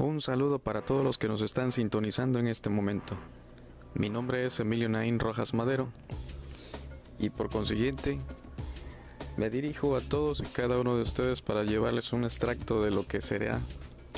Un saludo para todos los que nos están sintonizando en este momento. Mi nombre es Emilio Naín Rojas Madero y por consiguiente me dirijo a todos y cada uno de ustedes para llevarles un extracto de lo que será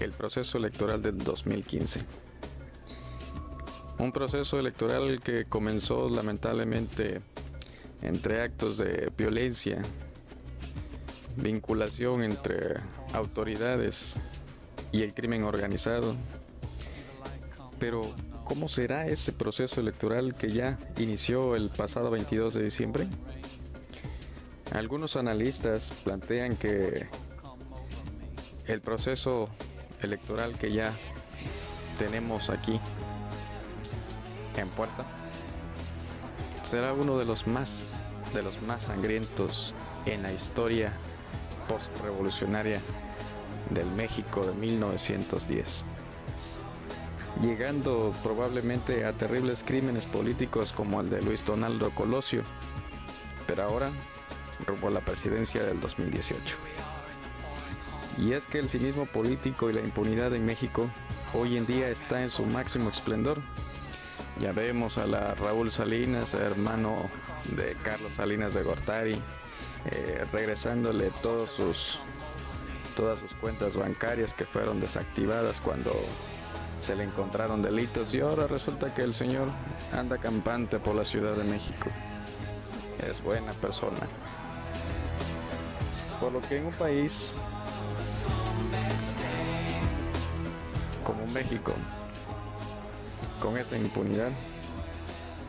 el proceso electoral del 2015. Un proceso electoral que comenzó lamentablemente entre actos de violencia, vinculación entre autoridades y el crimen organizado. Pero, ¿cómo será ese proceso electoral que ya inició el pasado 22 de diciembre? Algunos analistas plantean que el proceso electoral que ya tenemos aquí en puerta será uno de los más sangrientos en la historia postrevolucionaria del México de 1910, llegando probablemente a terribles crímenes políticos como el de Luis Donaldo Colosio, pero ahora rumbo a la presidencia del 2018. Y es que el cinismo político y la impunidad en México hoy en día está en su máximo esplendor. Ya vemos a la Raúl Salinas, hermano de Carlos Salinas de Gortari, regresándole todas sus cuentas bancarias que fueron desactivadas cuando se le encontraron delitos, y ahora resulta que el señor anda campante por la Ciudad de México. Es buena persona. Por lo que en un país como México, con esa impunidad,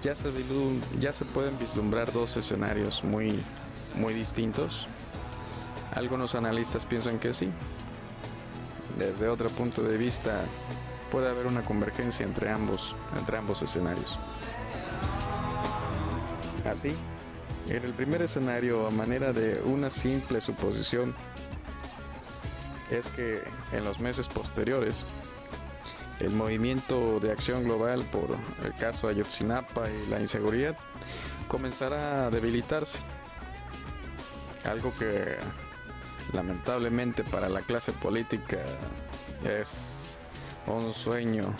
ya se pueden vislumbrar dos escenarios muy distintos. Algunos analistas piensan que sí. Desde otro punto de vista, puede haber una convergencia entre ambos escenarios. Así, en el primer escenario, a manera de una simple suposición, es que en los meses posteriores, el movimiento de acción global por el caso Ayotzinapa y la inseguridad comenzará a debilitarse. Algo que lamentablemente para la clase política es un sueño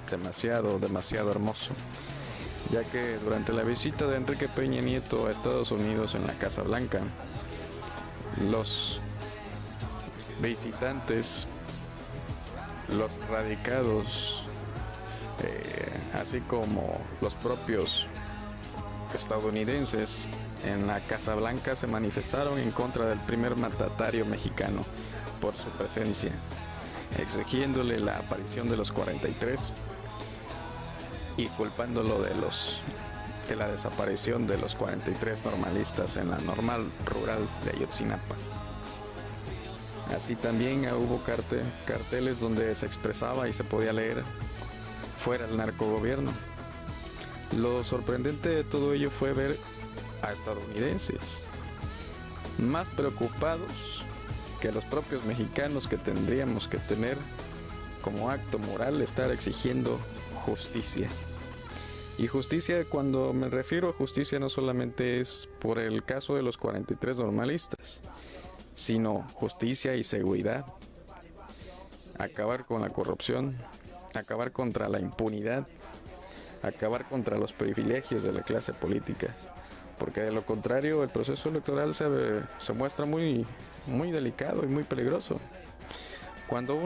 demasiado hermoso, ya que durante la visita de Enrique Peña Nieto a Estados Unidos en la Casa Blanca, los visitantes, los radicados, así como los propios estadounidenses en la Casa Blanca se manifestaron en contra del primer mandatario mexicano por su presencia, exigiéndole la aparición de los 43 y culpándolo de la desaparición de los 43 normalistas en la normal rural de Ayotzinapa. Así también hubo carteles donde se expresaba y se podía leer: fuera el narcogobierno. Lo sorprendente de todo ello fue ver a estadounidenses más preocupados que los propios mexicanos, que tendríamos que tener como acto moral estar exigiendo justicia. Y justicia, cuando me refiero a justicia, no solamente es por el caso de los 43 normalistas, sino justicia y seguridad. Acabar con la corrupción, acabar contra la impunidad, acabar contra los privilegios de la clase política, porque de lo contrario el proceso electoral se muestra muy delicado y muy peligroso. Cuando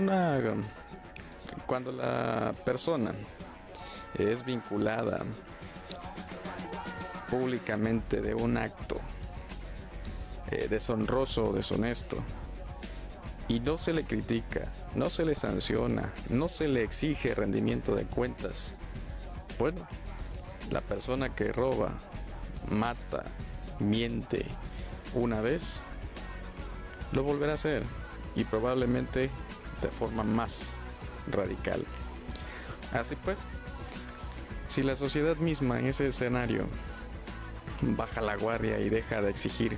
la persona es vinculada públicamente de un acto deshonroso o deshonesto, y no se le critica, no se le sanciona, no se le exige rendimiento de cuentas, bueno, la persona que roba, mata, miente una vez, lo volverá a hacer, y probablemente de forma más radical. Así pues, si la sociedad misma en ese escenario baja la guardia y deja de exigir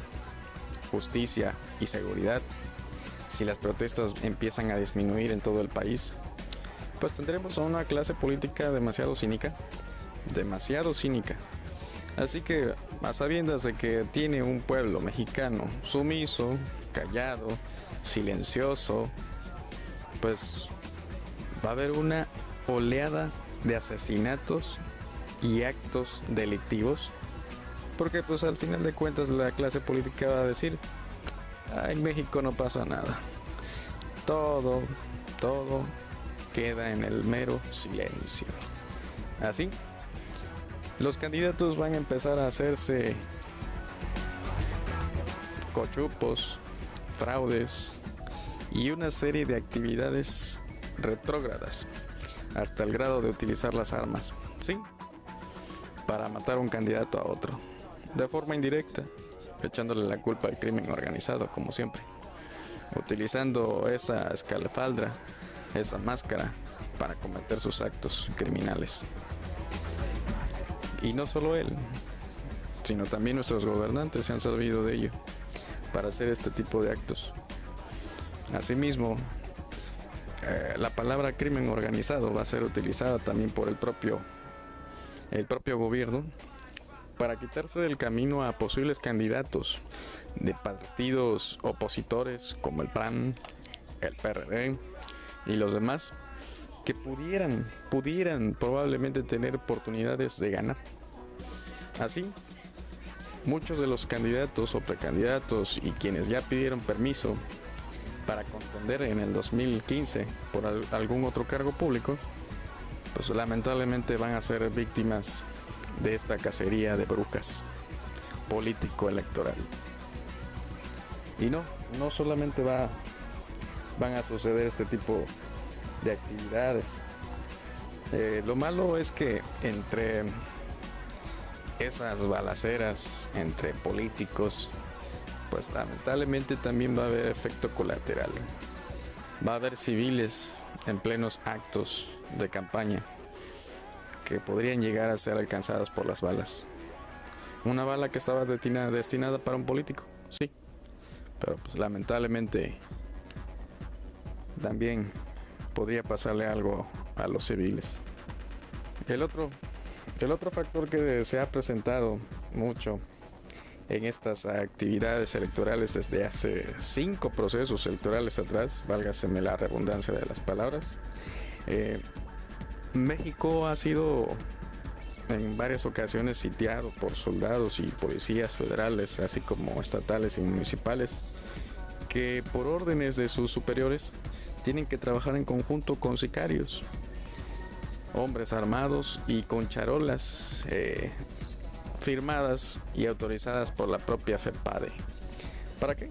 justicia y seguridad, si las protestas empiezan a disminuir en todo el país, pues tendremos a una clase política demasiado cínica. Así que, a sabiendas de que tiene un pueblo mexicano sumiso, callado, silencioso, pues va a haber una oleada de asesinatos y actos delictivos, porque pues al final de cuentas la clase política va a decir: en México no pasa nada, todo queda en el mero silencio. Así, los candidatos van a empezar a hacerse cochupos, fraudes y una serie de actividades retrógradas, hasta el grado de utilizar las armas, ¿sí?, para matar a un candidato a otro, de forma indirecta, echándole la culpa al crimen organizado, como siempre, utilizando esa escalafaldra, esa máscara, para cometer sus actos criminales. Y no solo él, sino también nuestros gobernantes se han servido de ello para hacer este tipo de actos. Asimismo, la palabra crimen organizado va a ser utilizada también por el propio gobierno para quitarse del camino a posibles candidatos de partidos opositores como el PAN, el PRD y los demás, que pudieran probablemente tener oportunidades de ganar. Así, muchos de los candidatos o precandidatos y quienes ya pidieron permiso para contender en el 2015 por algún otro cargo público, pues lamentablemente van a ser víctimas de esta cacería de brujas político-electoral. Y no solamente van a suceder este tipo de actividades. Lo malo es que entre esas balaceras entre políticos, pues lamentablemente también va a haber efecto colateral. Va a haber civiles en plenos actos de campaña que podrían llegar a ser alcanzados por las balas. Una bala que estaba destinada para un político, sí, pero pues lamentablemente también podría pasarle algo a los civiles. El otro factor que se ha presentado mucho en estas actividades electorales desde hace 5 procesos electorales atrás, válgaseme la redundancia de las palabras, México ha sido en varias ocasiones sitiado por soldados y policías federales, así como estatales y municipales, que por órdenes de sus superiores tienen que trabajar en conjunto con sicarios, hombres armados y con charolas firmadas y autorizadas por la propia FEPADE. ¿Para qué?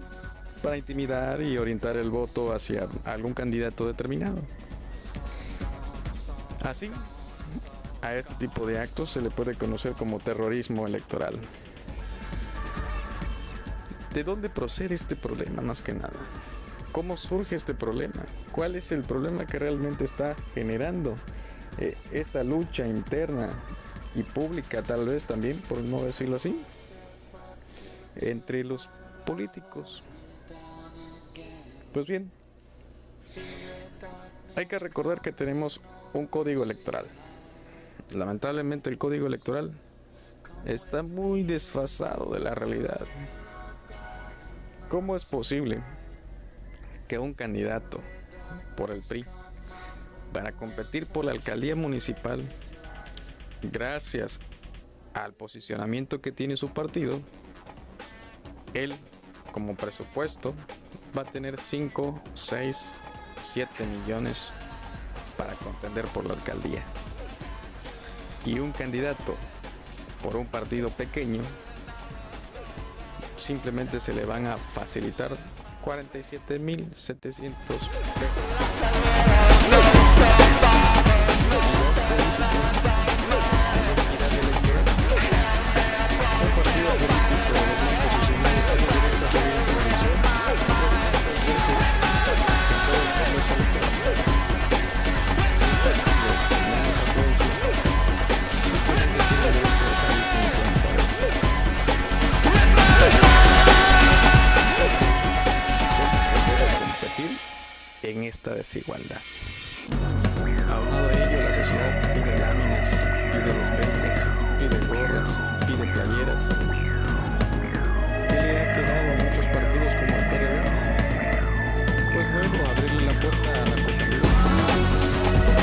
Para intimidar y orientar el voto hacia algún candidato determinado. Así, a este tipo de actos se le puede conocer como terrorismo electoral. ¿De dónde procede este problema, más que nada? ¿Cómo surge este problema? ¿Cuál es el problema que realmente está generando esta lucha interna y pública, tal vez también, por no decirlo así, entre los políticos? Pues bien, hay que recordar que tenemos un código electoral. Lamentablemente el código electoral está muy desfasado de la realidad. ¿Cómo es posible que un candidato por el PRI, para competir por la alcaldía municipal, gracias al posicionamiento que tiene su partido, él como presupuesto va a tener 5, 6, 7 millones para contender por la alcaldía? Y un candidato por un partido pequeño simplemente se le van a facilitar 47,700 pesos. En esta desigualdad. Aunado a ello, la sociedad pide láminas, pide despensas, pide gorras, pide playeras. ¿Qué le ha quedado a muchos partidos como el PRD? Pues bueno, abrirle la puerta a la comunidad.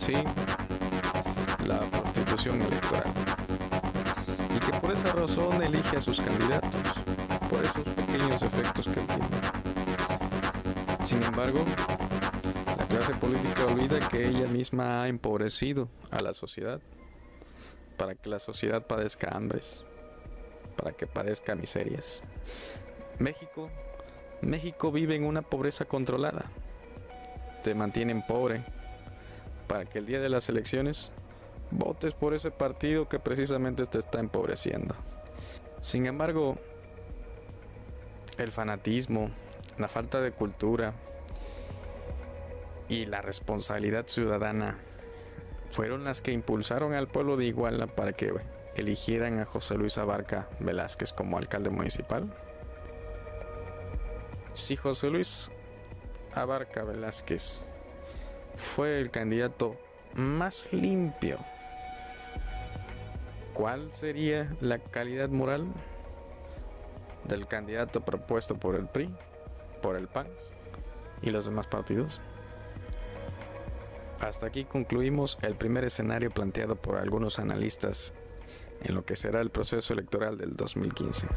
sí la prostitución electoral, y que por esa razón elige a sus candidatos, por esos pequeños efectos que tiene. Sin embargo, la clase política olvida que ella misma ha empobrecido a la sociedad para que la sociedad padezca hambres, para que padezca miserias. México vive en una pobreza controlada. Te mantienen pobre para que el día de las elecciones votes por ese partido que precisamente te está empobreciendo. Sin embargo, el fanatismo, la falta de cultura y la responsabilidad ciudadana fueron las que impulsaron al pueblo de Iguala para que eligieran a José Luis Abarca Velázquez como alcalde municipal. Si José Luis Abarca Velázquez fue el candidato más limpio, ¿cuál sería la calidad moral del candidato propuesto por el PRI, por el PAN y los demás partidos? Hasta aquí concluimos el primer escenario planteado por algunos analistas en lo que será el proceso electoral del 2015.